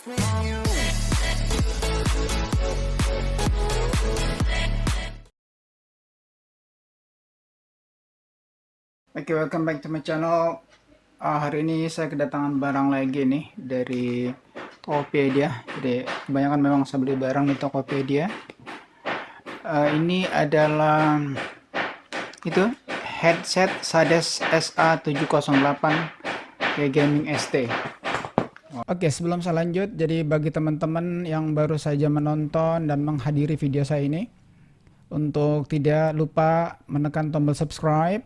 Oke, welcome back to my channel. Hari ini saya kedatangan barang lagi nih dari Tokopedia. Jadi kebanyakan memang saya beli barang di Tokopedia. Ini adalah itu headset Sades SA708 gaming ST. Oke, sebelum saya lanjut, jadi bagi teman-teman yang baru saja menonton dan menghadiri video saya ini, untuk tidak lupa menekan tombol subscribe.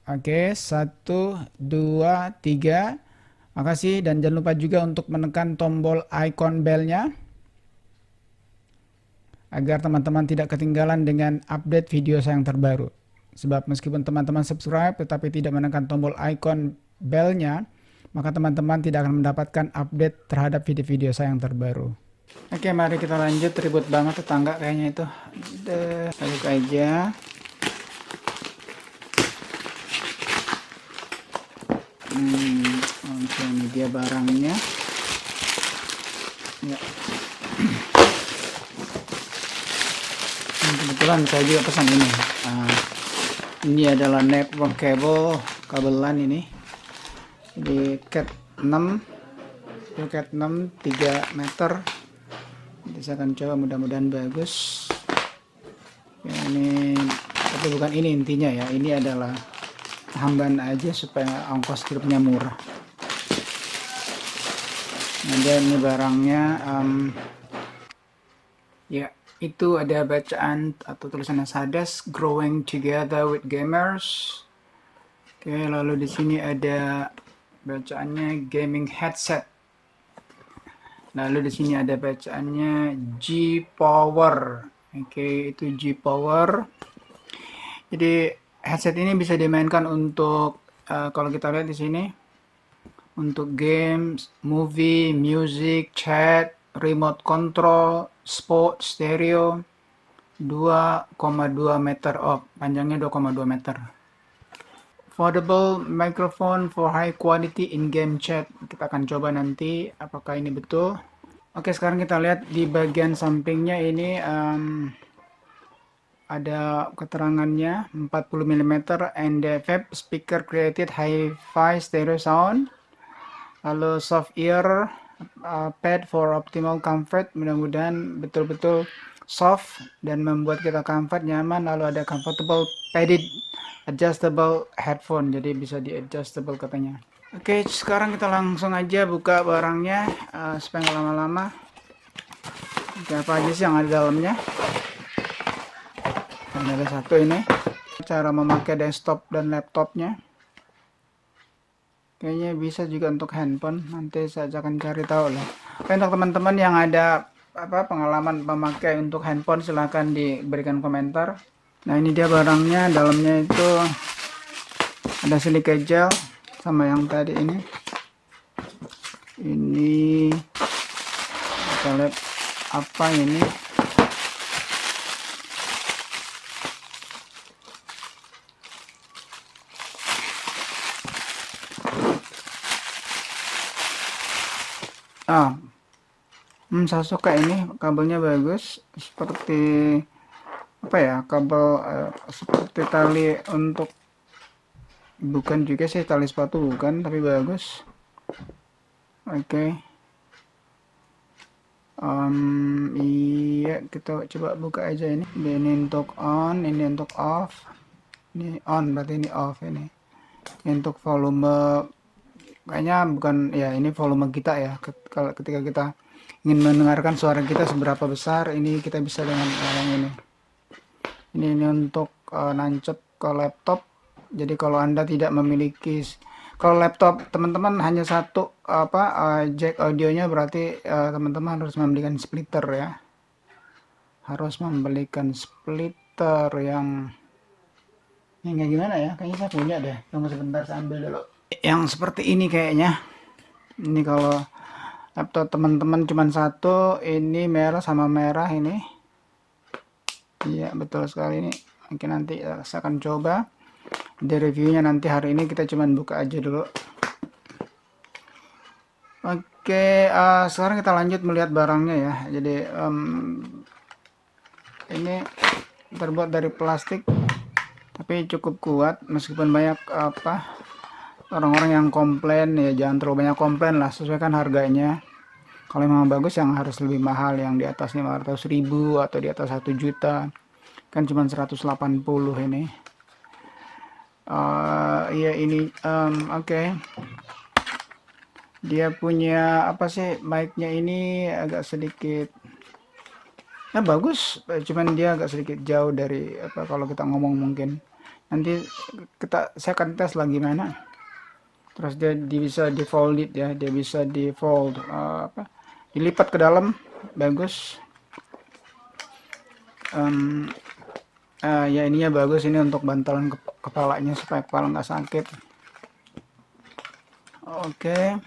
Oke, 1, 2, 3. Makasih, dan jangan lupa juga untuk menekan tombol icon bell-nya agar teman-teman tidak ketinggalan dengan update video saya yang terbaru. Sebab meskipun teman-teman subscribe tetapi tidak menekan tombol icon bell-nya, maka teman-teman tidak akan mendapatkan update terhadap video-video saya yang terbaru. Oke, mari kita lanjut. Ribut banget tetangga kayaknya itu. Buka aja. Oke, ini dia barangnya ya. Kebetulan saya juga pesan ini. Ini adalah network cable, kabelan ini. Jadi cat 6 3 meter. Jadi saya akan coba, mudah-mudahan bagus ya. Ini tapi bukan ini intinya ya, ini adalah tambahan aja supaya ongkos kirimnya murah. Dan ini barangnya ya, itu ada bacaan atau tulisannya Sades Growing Together with Gamers. Oke, lalu di sini ada bacaannya gaming headset. Lalu di sini ada bacaannya G Power. Oke, itu G Power. Jadi headset ini bisa dimainkan untuk kalau kita lihat di sini untuk games, movie, music, chat, remote control, sport, stereo. 2,2 meter panjangnya 2,2 meter. Foldable microphone for high quality in-game chat. Kita akan coba nanti apakah ini betul. Oke, sekarang kita lihat di bagian sampingnya ini ada keterangannya 40 mm and the vape speaker created hi-fi stereo sound. Lalu soft ear pad for optimal comfort. Mudah-mudahan betul-betul soft dan membuat kita comfort, nyaman. Lalu ada comfortable padded adjustable headphone, jadi bisa di adjustable katanya. Oke, sekarang kita langsung aja buka barangnya supaya nggak lama-lama. Oke, apa aja sih yang ada dalamnya? Dan ada satu ini cara memakai desktop dan laptopnya. Kayaknya bisa juga untuk handphone, nanti saya akan cari tahu lah. Oke, untuk teman-teman yang ada pengalaman memakai untuk handphone, silahkan diberikan komentar. Nah, ini dia barangnya. Dalamnya itu ada silika gel sama yang tadi ini. Ini kita lihat apa ini. Saya suka ini, kabelnya bagus, seperti apa ya, kabel seperti tali untuk, bukan juga sih tali sepatu, bukan, tapi bagus. Oke. Iya, kita coba buka aja ini. Ini untuk on, ini untuk off. Ini on, berarti ini off ini. Ini untuk volume, kayaknya bukan ya, ini volume kita ya. Kalau ketika kita ingin mendengarkan suara kita seberapa besar, ini kita bisa dengan yang ini. Ini untuk nancep ke laptop. Jadi kalau Anda tidak memiliki, kalau laptop teman-teman hanya satu jack audionya, berarti teman-teman harus membelikan splitter ya. Harus membelikan splitter yang kayak gimana ya? Kayaknya saya punya deh. Tunggu sebentar, saya ambil dulu. Yang seperti ini kayaknya. Ini kalau laptop teman-teman cuma satu, ini merah sama merah ini. Iya, betul sekali ini. Mungkin nanti saya akan coba di reviewnya nanti. Hari ini kita cuman buka aja dulu. Oke, sekarang kita lanjut melihat barangnya ya. Jadi ini terbuat dari plastik, tapi cukup kuat meskipun banyak orang-orang yang komplain ya. Jangan terlalu banyak komplain lah, sesuaikan harganya. Kalau memang bagus yang harus lebih mahal, yang di atas 500.000 atau di atas 1 juta, kan cuma 180 ini. Ya ini oke. Dia punya apa sih, mic-nya ini agak sedikit bagus, cuman dia agak sedikit jauh dari apa kalau kita ngomong mungkin. Nanti saya akan tes lagi mana. Terus dia bisa di folded ya, dia bisa di fold dilipat ke dalam, bagus. Ya ininya bagus, ini untuk bantalan kepalanya supaya kepala nggak sakit. Oke.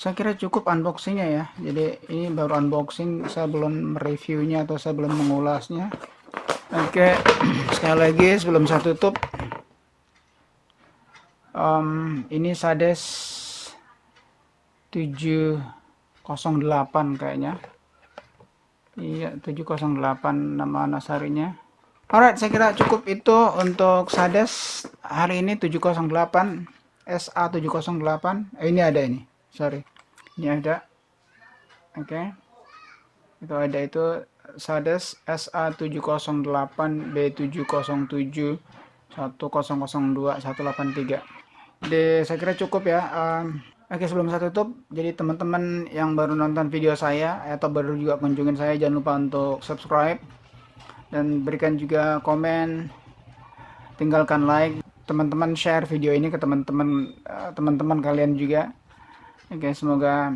Saya kira cukup unboxingnya ya. Jadi ini baru unboxing, saya belum mereviewnya atau saya belum mengulasnya. Oke, sekali lagi sebelum saya tutup, ini Sades 708 kayaknya. Iya, 708 nama nasarinya. Alright, saya kira cukup itu untuk Sades hari ini 708 SA708. Ini ada ini. Sorry. Ini ada. Oke. Itu ada itu Sades SA708 B707 1002 183. Jadi saya kira cukup ya. Oke, sebelum saya tutup, jadi teman-teman yang baru nonton video saya atau baru juga kunjungin saya, jangan lupa untuk subscribe dan berikan juga komen, tinggalkan like. Teman-teman share video ini ke teman-teman kalian juga. Oke, semoga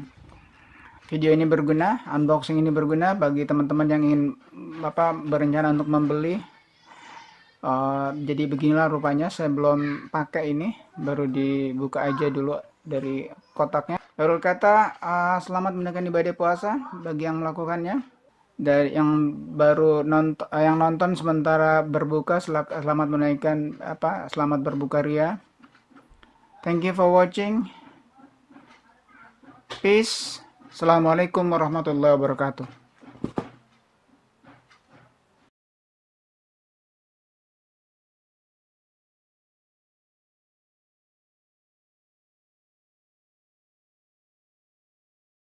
video ini berguna, unboxing ini berguna bagi teman-teman yang ingin berencana untuk membeli. Jadi beginilah rupanya, saya belum pakai ini, baru dibuka aja dulu dari kotaknya. Lalu kata selamat menunaikan ibadah puasa bagi yang melakukannya. Dari yang baru nonton sementara berbuka, selamat menunaikan selamat berbuka ria. Thank you for watching. Peace. Assalamualaikum warahmatullahi wabarakatuh.